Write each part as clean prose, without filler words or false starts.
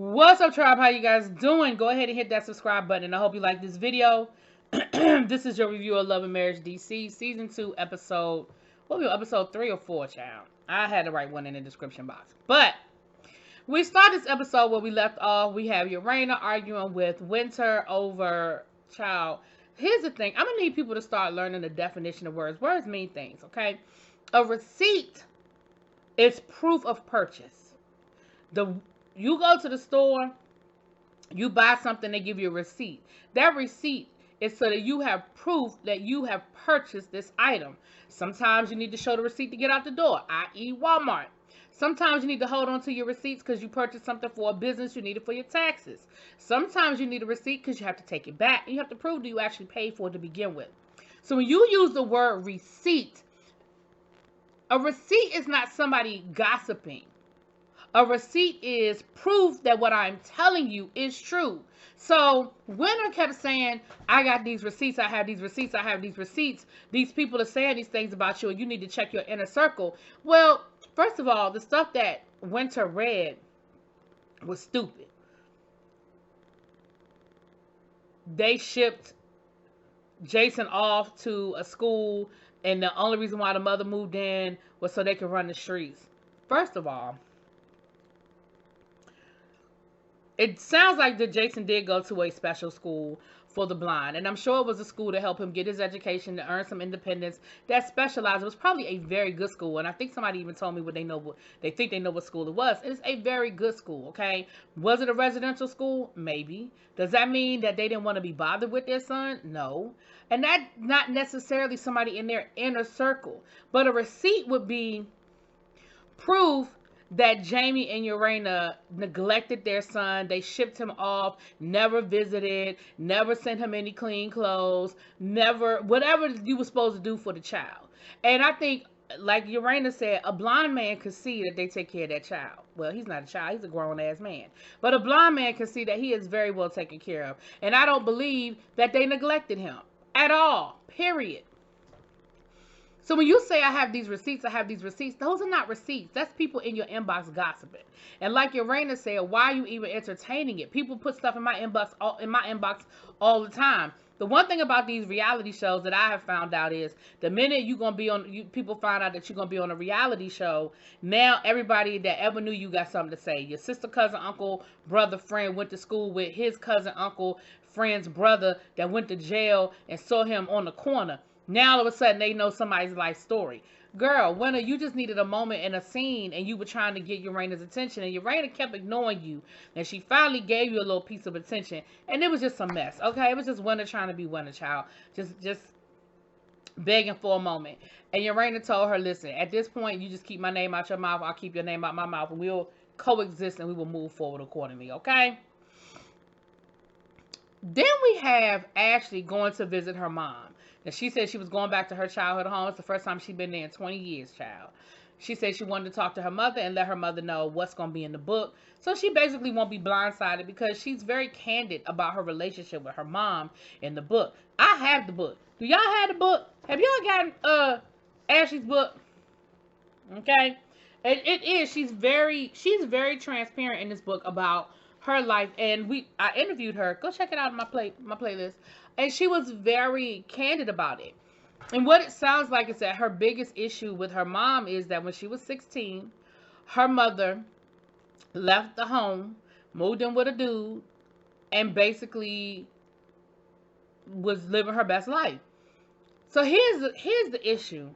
What's up, tribe? How you guys doing? Go ahead and hit that subscribe button, and I hope you like this video. This is your review of Love and Marriage DC Season 2, Episode... What was it, Episode 3 or 4, child? I had the right one in the description box. But we start this episode where we left off. We have Urana arguing with Winter over... Child, here's the thing. I'm going to need people to start learning the definition of words. Words mean things, okay? A receipt is proof of purchase. You go to the store, you buy something, they give you a receipt. That receipt is so that you have proof that you have purchased this item. Sometimes you need to show the receipt to get out the door, i.e. Walmart. Sometimes you need to hold on to your receipts because you purchased something for a business, you need it for your taxes. Sometimes you need a receipt because you have to take it back and you have to prove that you actually paid for it to begin with. So when you use the word receipt, a receipt is not somebody gossiping. A receipt is proof that what I'm telling you is true. So Winter kept saying, I got these receipts, I have these receipts, I have these receipts. These people are saying these things about you and you need to check your inner circle. Well, first of all, the stuff that Winter read was stupid. They shipped Jason off to a school and the only reason why the mother moved in was so they could run the streets. First of all, it sounds like that Jason did go to a special school for the blind. And I'm sure it was a school to help him get his education, to earn some independence, that specialized. It was probably a very good school. And I think somebody even told me what they think they know what school it was. It's a very good school, okay? Was it a residential school? Maybe. Does that mean that they didn't want to be bothered with their son? No. And that's not necessarily somebody in their inner circle. But a receipt would be proof that Jamie and Urana neglected their son. They shipped him off, never visited, never sent him any clean clothes, never, whatever you were supposed to do for the child. And I think, like Urana said, a blind man could see that they take care of that child. Well, he's not a child, he's a grown-ass man. But a blind man can see that he is very well taken care of. And I don't believe that they neglected him at all, period. So when you say I have these receipts, those are not receipts. That's people in your inbox gossiping. And like Urana said, why are you even entertaining it? People put stuff in my inbox all the time. The one thing about these reality shows that I have found out is the minute people find out that you're gonna be on a reality show, now everybody that ever knew you got something to say. Your sister, cousin, uncle, brother, friend went to school with his cousin, uncle, friend's brother that went to jail and saw him on the corner. Now all of a sudden they know somebody's life story. Girl, Winter, you just needed a moment in a scene and you were trying to get Urana's attention and Urana kept ignoring you. And she finally gave you a little piece of attention. And it was just a mess, okay? It was just Winter trying to be Winter, child. Just begging for a moment. And Urana told her, listen, at this point, you just keep my name out your mouth. I'll keep your name out my mouth. And we'll coexist and we will move forward accordingly, okay? Then we have Ashley going to visit her mom. And she said she was going back to her childhood home. It's the first time she'd been there in 20 years, child. She said she wanted to talk to her mother and let her mother know what's going to be in the book. So she basically won't be blindsided because she's very candid about her relationship with her mom in the book. I have the book. Do y'all have the book? Have y'all gotten Ashley's book? Okay. It is. She's very transparent in this book about her life. And I interviewed her. Go check it out on my playlist. And she was very candid about it. And what it sounds like is that her biggest issue with her mom is that when she was 16, her mother left the home, moved in with a dude, and basically was living her best life. So here's the issue.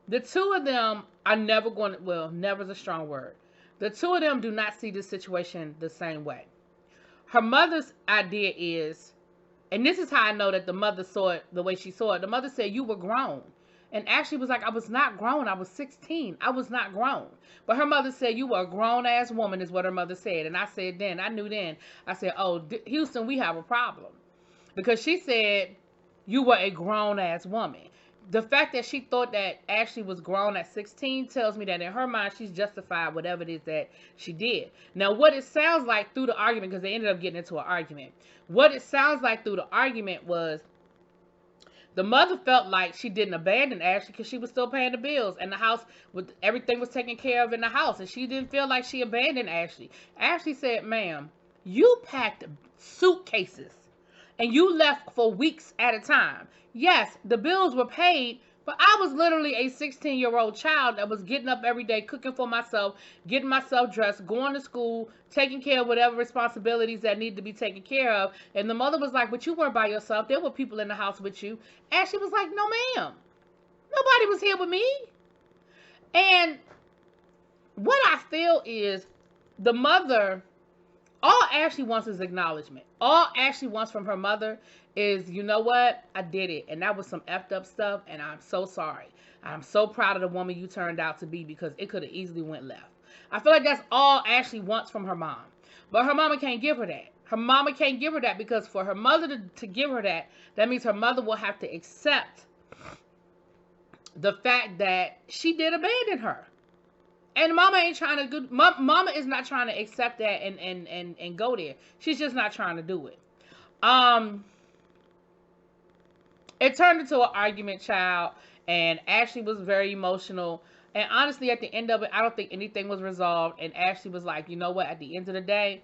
The two of them are never going to, well, never is a strong word. The two of them do not see this situation the same way. Her mother's idea is, and this is how I know that the mother saw it the way she saw it. The mother said, you were grown. And Ashley was like, I was not grown. I was 16. I was not grown. But her mother said, you were a grown-ass woman is what her mother said. And I said then, I knew then, I said, oh, Houston, we have a problem. Because she said, you were a grown-ass woman. The fact that she thought that Ashley was grown at 16 tells me that in her mind, she's justified whatever it is that she did. Now, what it sounds like through the argument, because they ended up getting into an argument. What it sounds like through the argument was The mother felt like she didn't abandon Ashley because she was still paying the bills, and the house with everything was taken care of in the house, and she didn't feel like she abandoned Ashley. Ashley said, "Ma'am, you packed suitcases and you left for weeks at a time. Yes, the bills were paid, but I was literally a 16-year-old child that was getting up every day, cooking for myself, getting myself dressed, going to school, taking care of whatever responsibilities that need to be taken care of." And the mother was like, "But you weren't by yourself. There were people in the house with you." Ashley was like, "No, ma'am. Nobody was here with me." And what I feel is the mother, all Ashley wants is acknowledgement. All Ashley wants from her mother is, "You know what? I did it. And that was some effed up stuff. And I'm so sorry. I'm so proud of the woman you turned out to be, because it could have easily went left." I feel like that's all Ashley wants from her mom. But her mama can't give her that. Her mama can't give her that, because for her mother to give her that, that means her mother will have to accept the fact that she did abandon her. And mama ain't trying to mama is not trying to accept that and go there. She's just not trying to do it. It turned into an argument, child, and Ashley was very emotional. And honestly, at the end of it, I don't think anything was resolved. And Ashley was like, "You know what? At the end of the day,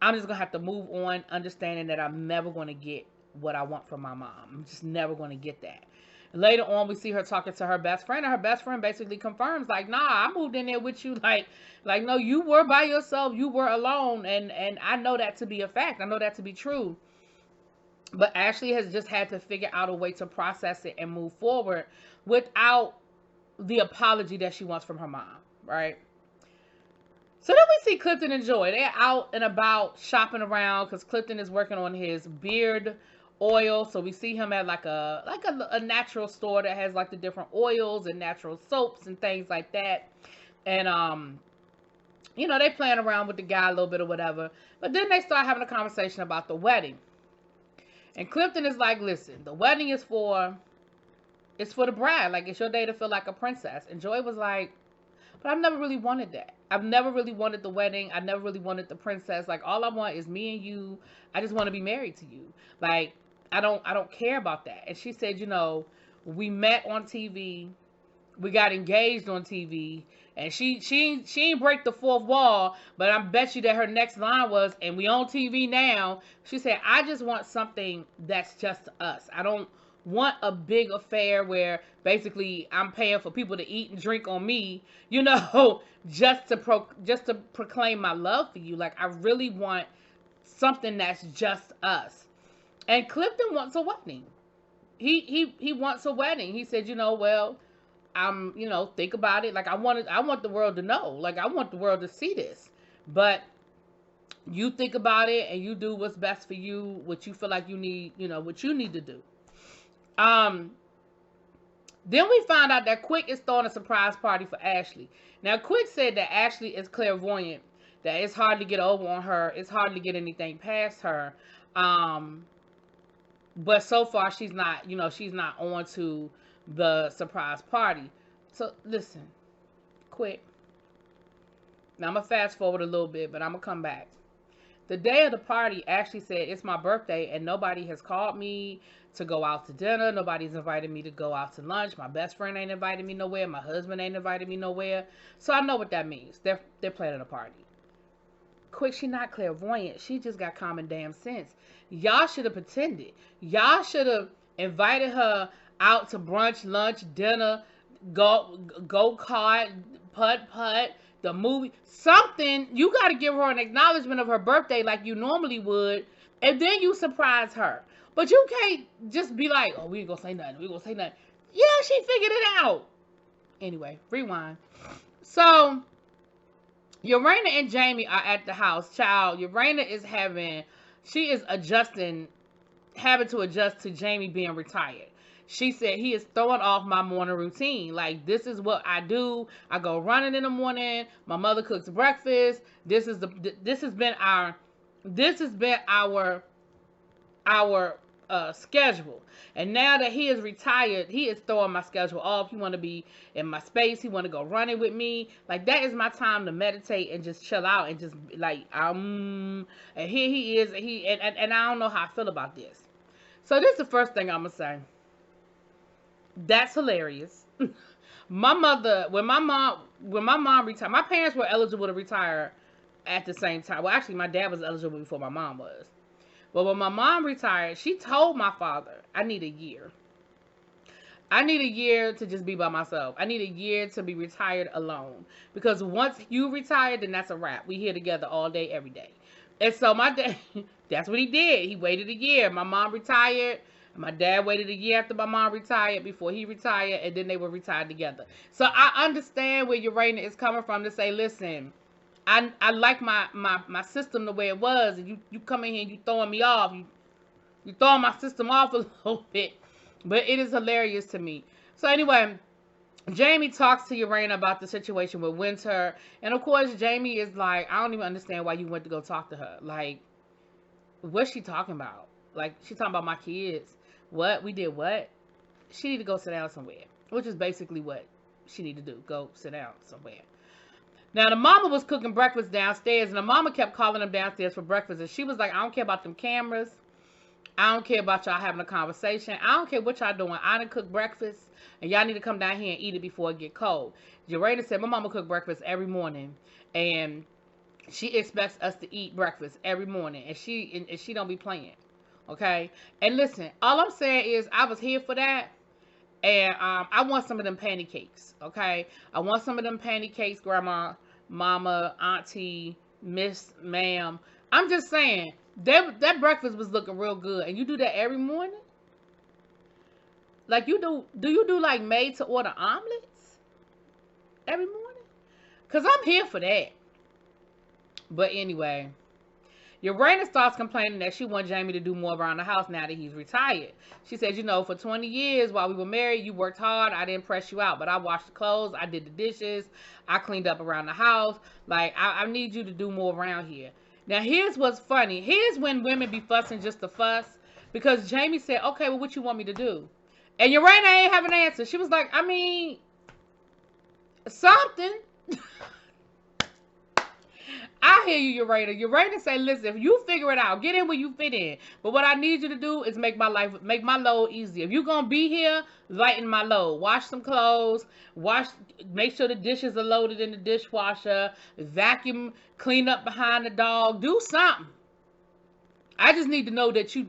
I'm just gonna have to move on, understanding that I'm never gonna get what I want from my mom. I'm just never gonna get that." Later on, we see her talking to her best friend, and her best friend basically confirms, like, "Nah, I moved in there with you. Like, no, you were by yourself. You were alone, and I know that to be a fact. I know that to be true." But Ashley has just had to figure out a way to process it and move forward without the apology that she wants from her mom, right? So then we see Clifton and Joy. They're out and about shopping around because Clifton is working on his beard oil. So we see him at like a natural store that has like the different oils and natural soaps and things like that. And you know, they playing around with the guy a little bit or whatever. But then they start having a conversation about the wedding. And Clifton is like, "Listen, the wedding is for the bride. Like, it's your day to feel like a princess." And Joy was like, "But I've never really wanted that. I've never really wanted the wedding. I never really wanted the princess. Like, all I want is me and you. I just want to be married to you. Like, I don't care about that." And she said, "You know, we met on TV. We got engaged on TV." And she ain't break the fourth wall, but I bet you that her next line was, "And we on TV now." She said, "I just want something that's just us. I don't want a big affair where basically I'm paying for people to eat and drink on me, you know, just to proclaim my love for you. Like, I really want something that's just us." And Clifton wants a wedding. He wants a wedding. He said, "You know, well, you know, think about it. Like, I want the world to know. Like, I want the world to see this. But you think about it and you do what's best for you, what you feel like you need, you know, what you need to do." Then we find out that Quick is throwing a surprise party for Ashley. Now, Quick said that Ashley is clairvoyant, that it's hard to get over on her. It's hard to get anything past her. But so far, she's not, you know, she's not on to the surprise party. So, listen, Quick. Now, I'm going to fast forward a little bit, but I'm going to come back. The day of the party, Ashley said, "It's my birthday and nobody has called me to go out to dinner. Nobody's invited me to go out to lunch. My best friend ain't invited me nowhere. My husband ain't invited me nowhere." So I know what that means. They're planning a party. Quick, she not clairvoyant. She just got common damn sense. Y'all should have pretended. Y'all should have invited her out to brunch, lunch, dinner, go-kart, putt-putt, the movie, something. You got to give her an acknowledgement of her birthday like you normally would, and then you surprise her. But you can't just be like, "Oh, we ain't gonna say nothing. We gonna say nothing." Yeah, she figured it out. Anyway, rewind. So, Urana and Jamie are at the house. Child, Urana is having to adjust to Jamie being retired. She said, "He is throwing off my morning routine. Like, this is what I do. I go running in the morning. My mother cooks breakfast. This has been our schedule. And now that he is retired, he is throwing my schedule off. He want to be in my space. He want to go running with me. Like, that is my time to meditate and just chill out and just like and here he is, and I don't know how I feel about this." So this is the first thing I'm gonna say. That's hilarious. My mother, when my mom retired, my parents were eligible to retire at the same time. Well, actually, my dad was eligible before my mom was. But when my mom retired, she told my father, I need a year. I need a year to just be by myself. I need a year to be retired alone. Because once you retire, then that's a wrap. We here together all day, every day. And so my dad, that's what he did. He waited a year. My mom retired. My dad waited a year after my mom retired before he retired, and then they were retired together. So I understand where Urania is coming from to say, listen, I like my system the way it was, and you come in here and you throwing me off. You throwing my system off a little bit. But it is hilarious to me. So anyway, Jamie talks to Urania about the situation with Winter. And of course, Jamie is like, I don't even understand why you went to go talk to her. Like, what's she talking about? Like, she talking about my kids. What? We did what? She need to go sit down somewhere. Which is basically what she need to do. Go sit down somewhere. Now, the mama was cooking breakfast downstairs. And the mama kept calling them downstairs for breakfast. And she was like, I don't care about them cameras. I don't care about y'all having a conversation. I don't care what y'all doing. I done cook breakfast, and y'all need to come down here and eat it before it get cold. Jorada said, my mama cook breakfast every morning, and she expects us to eat breakfast every morning, and she don't be playing, okay? And listen, all I'm saying is I was here for that, and I want some of them panty cakes, okay? I want some of them panty cakes, grandma, mama, auntie, miss, ma'am. I'm just saying, that breakfast was looking real good. And you do that every morning? Like, do you do like made to order omelets every morning? Because I'm here for that. But anyway, Urania starts complaining that she wants Jamie to do more around the house now that he's retired. She says, you know, for 20 years while we were married, you worked hard. I didn't press you out, but I washed the clothes. I did the dishes. I cleaned up around the house. Like, I need you to do more around here. Now, here's what's funny. Here's when women be fussing just to fuss. Because Jamie said, okay, well, what you want me to do? And Urania ain't have an answer. She was like, I mean, something. I hear you, Urania. Urania say, listen, if you figure it out, get in where you fit in. But what I need you to do is make my load easier. If you're going to be here, lighten my load. Wash some clothes. Make sure the dishes are loaded in the dishwasher. Vacuum, clean up behind the dog. Do something. I just need to know that you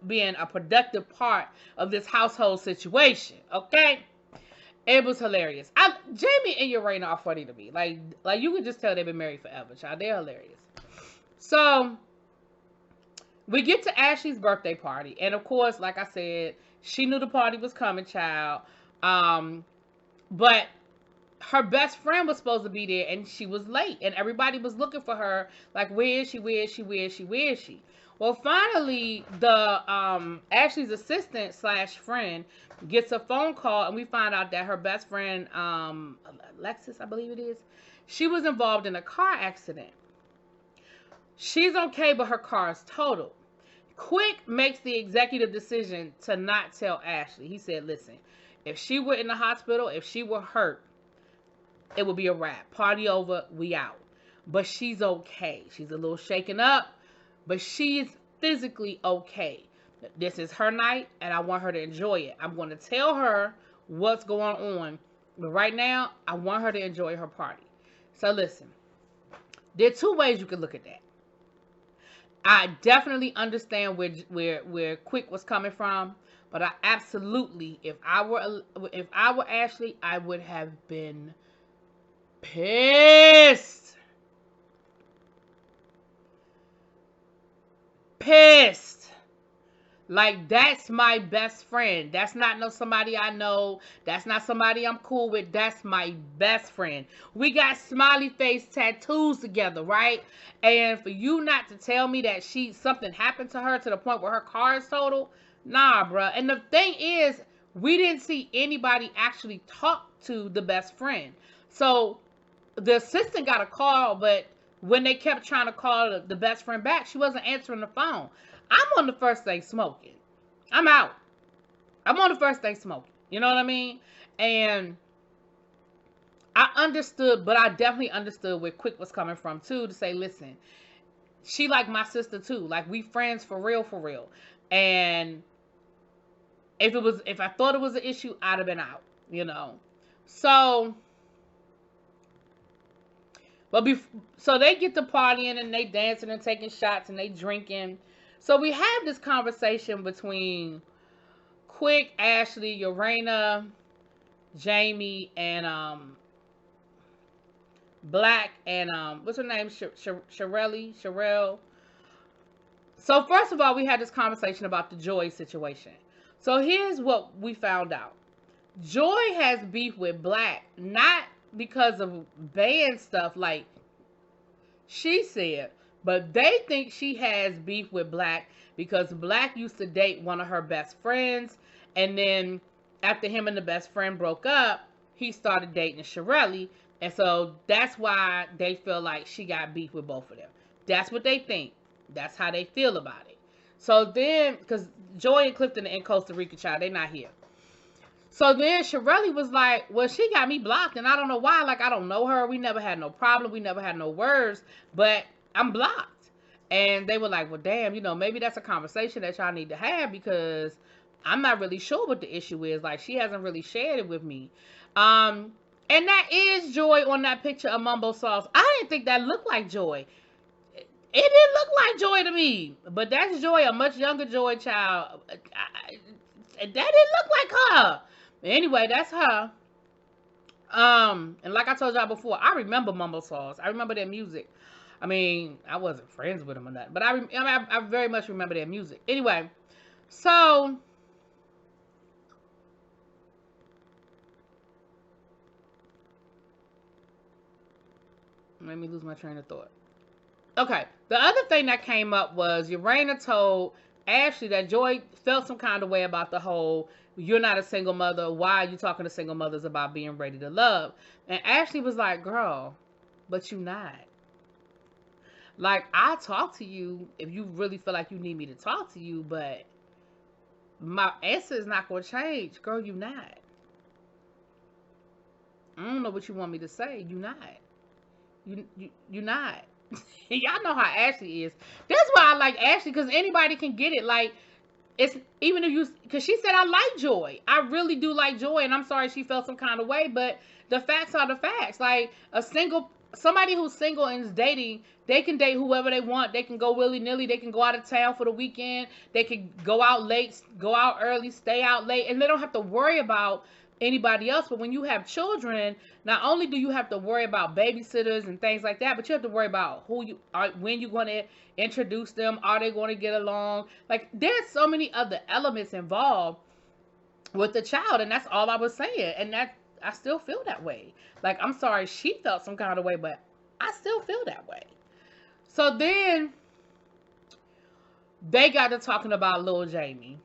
being a productive part of this household situation. Okay? It was hilarious. Jamie and Urania are funny to me. Like you could just tell they've been married forever, child. They're hilarious. So we get to Ashley's birthday party, and of course, like I said, she knew the party was coming, child. But her best friend was supposed to be there, and she was late, and everybody was looking for her. Like, where is she? Where is she? Where is she? Where is she? Well, finally, the Ashley's assistant / friend gets a phone call, and we find out that her best friend, Alexis, I believe it is, she was involved in a car accident. She's okay, but her car is totaled. Quick makes the executive decision to not tell Ashley. He said, listen, if she were in the hospital, if she were hurt, it would be a wrap. Party over, we out. But she's okay. She's a little shaken up, but she is physically okay. This is her night, and I want her to enjoy it. I'm going to tell her what's going on, but right now, I want her to enjoy her party. So listen, there are two ways you can look at that. I definitely understand where Quick was coming from, but I absolutely, if I were Ashley, I would have been pissed. Like, that's my best friend. That's not somebody I know. That's not somebody I'm cool with. That's my best friend. We got smiley face tattoos together, right? And for you not to tell me that something happened to her to the point where her car is totaled, nah, bruh. And the thing is, we didn't see anybody actually talk to the best friend. So the assistant got a call, but when they kept trying to call the best friend back, she wasn't answering the phone. I'm on the first thing smoking. I'm out. I'm on the first thing smoking. You know what I mean? And I understood, but I definitely understood where Quick was coming from too, to say, listen, she like my sister too. Like, we friends for real, for real. And If I thought it was an issue, I'd have been out, you know. So, but so they get to partying and they dancing and taking shots and they drinking. So we have this conversation between Quick, Ashley, Urena, Jamie, and Black, and what's her name? Sherelle. So first of all, we had this conversation about the Joy situation. So here's what we found out. Joy has beef with Black, not because of band stuff like she said, but they think she has beef with Black because Black used to date one of her best friends, and then after him and the best friend broke up, he started dating Shirley, and so that's why they feel like she got beef with both of them. That's what they think. That's how they feel about it. So then, because Joy and Clifton are in Costa Rica, child, they're not here. So then Shirley was like, well, she got me blocked, and I don't know why. Like, I don't know her. We never had no problem. We never had no words, but I'm blocked. And they were like, well, damn, you know, maybe that's a conversation that y'all need to have because I'm not really sure what the issue is. Like, she hasn't really shared it with me. And that is Joy on that picture of Mumbo Sauce. I didn't think that looked like Joy. It didn't look like Joy to me, but that's Joy, a much younger Joy child. That didn't look like her. Anyway, that's her. And like I told y'all before, I remember Mumbo Sauce. I remember their music. I mean, I wasn't friends with them or nothing, but I very much remember their music. Anyway, so let me lose my train of thought. Okay, the other thing that came up was Urena told Ashley that Joy felt some kind of way about the whole, you're not a single mother, why are you talking to single mothers about being ready to love? And Ashley was like, girl, but you not. Like, I talk to you if you really feel like you need me to talk to you, but my answer is not going to change. Girl, you not. I don't know what you want me to say. You not. You not. Y'all know how Ashley is. That's why I like Ashley, because anybody can get it. Like, it's even if you, because she said I like Joy. I really do like Joy, and I'm sorry she felt some kind of way, but the facts are the facts. Like, somebody who's single and is dating, they can date whoever they want. They can go willy-nilly. They can go out of town for the weekend. They can go out late, go out early, stay out late, and they don't have to worry about anybody else. But when you have children, not only do you have to worry about babysitters and things like that, but you have to worry about who you are, when you're going to introduce them, are they going to get along? Like, there's so many other elements involved with the child, and that's all I was saying. And that, I still feel that way. Like, I'm sorry she felt some kind of way, but I still feel that way. So then they got to talking about little Jamie.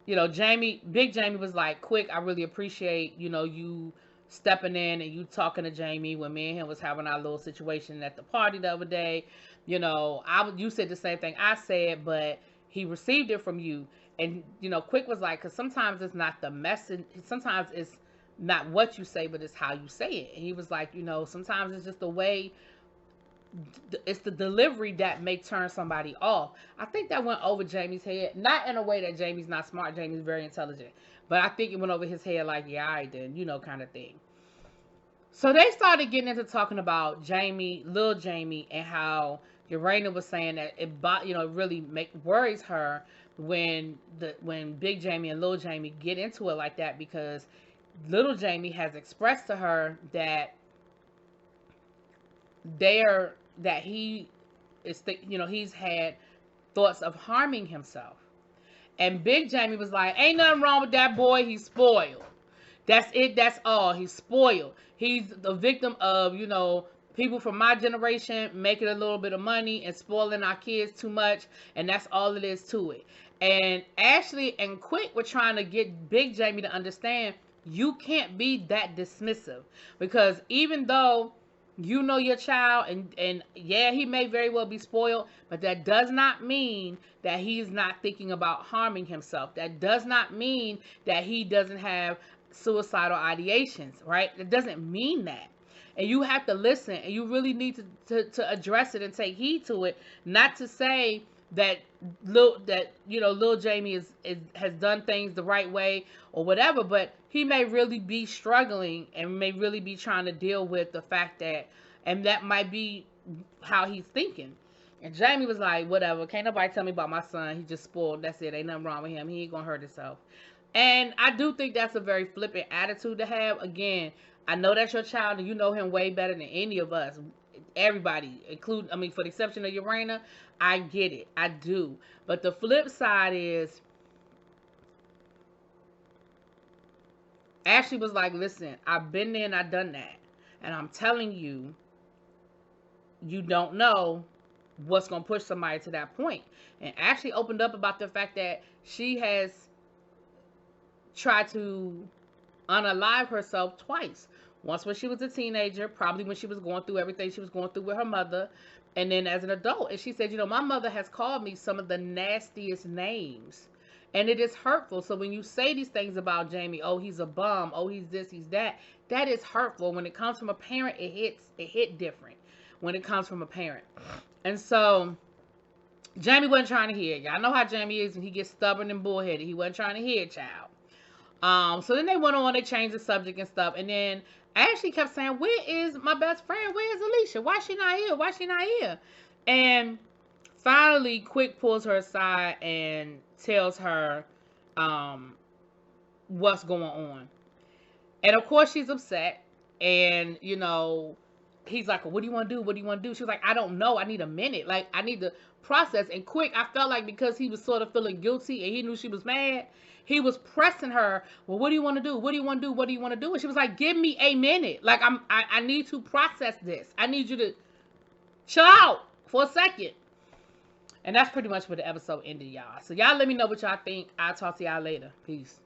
You know, Big Jamie was like, quick, I really appreciate, you know, you stepping in and you talking to Jamie when me and him was having our little situation at the party the other day. You know, you said the same thing I said, but he received it from you. And, you know, Quick was like, because sometimes it's not the message, sometimes it's not what you say, but it's how you say it. And he was like, you know, sometimes it's just the way, it's the delivery that may turn somebody off. I think that went over Jamie's head, not in a way that Jamie's not smart. Jamie's very intelligent, but I think it went over his head like, yeah, I did, you know, kind of thing. So they started getting into talking about Jamie, little Jamie, and how Urena was saying that it, you know, really worries her when Big Jamie and little Jamie get into it like that, because little Jamie has expressed to her that he is, you know, he's had thoughts of harming himself. And Big Jamie was like, ain't nothing wrong with that boy. He's spoiled. That's it. That's all. He's spoiled. He's the victim of, you know, people from my generation making a little bit of money and spoiling our kids too much. And that's all it is to it. And Ashley and Quick were trying to get Big Jamie to understand, you can't be that dismissive, because even though you know your child, and yeah, he may very well be spoiled, but that does not mean that he's not thinking about harming himself. That does not mean that he doesn't have suicidal ideations, right? It doesn't mean that. And you have to listen, and you really need to address it and take heed to it. Not to say that Lil Jamie has done things the right way or whatever, but he may really be struggling and may really be trying to deal with the fact that, and that might be how he's thinking. And Jamie was like, whatever, can't nobody tell me about my son. He just spoiled. That's it. Ain't nothing wrong with him. He ain't gonna hurt himself. And I do think that's a very flippant attitude to have. Again, I know that's your child and you know him way better than any of us. Everybody, including, I mean, for the exception of Urana, I get it. I do. But the flip side is, Ashley was like, listen, I've been there and I've done that. And I'm telling you, you don't know what's going to push somebody to that point. And Ashley opened up about the fact that she has tried to unalive herself twice. Once when she was a teenager, probably when she was going through everything she was going through with her mother, and then as an adult. And she said, my mother has called me some of the nastiest names. And it is hurtful. So when you say these things about Jamie, oh, he's a bum, oh, he's this, he's that, that is hurtful. When it comes from a parent, it hit different when it comes from a parent. And so Jamie wasn't trying to hear it. Y'all know how Jamie is when he gets stubborn and bullheaded. He wasn't trying to hear it, child. So then they went on, they changed the subject and stuff. And then Ashley kept saying, where is my best friend? Where is Alicia? Why she not here? Why she not here? And finally, Quick pulls her aside and tells her what's going on. And of course, she's upset. And, he's like, what do you want to do? What do you want to do? She was like, I don't know. I need a minute. Like, I need to process. And Quick, I felt like because he was sort of feeling guilty and he knew she was mad, he was pressing her. Well, what do you want to do? What do you want to do? What do you want to do? And she was like, give me a minute. Like, I need to process this. I need you to chill out for a second. And that's pretty much where the episode ended, y'all. So y'all let me know what y'all think. I'll talk to y'all later. Peace.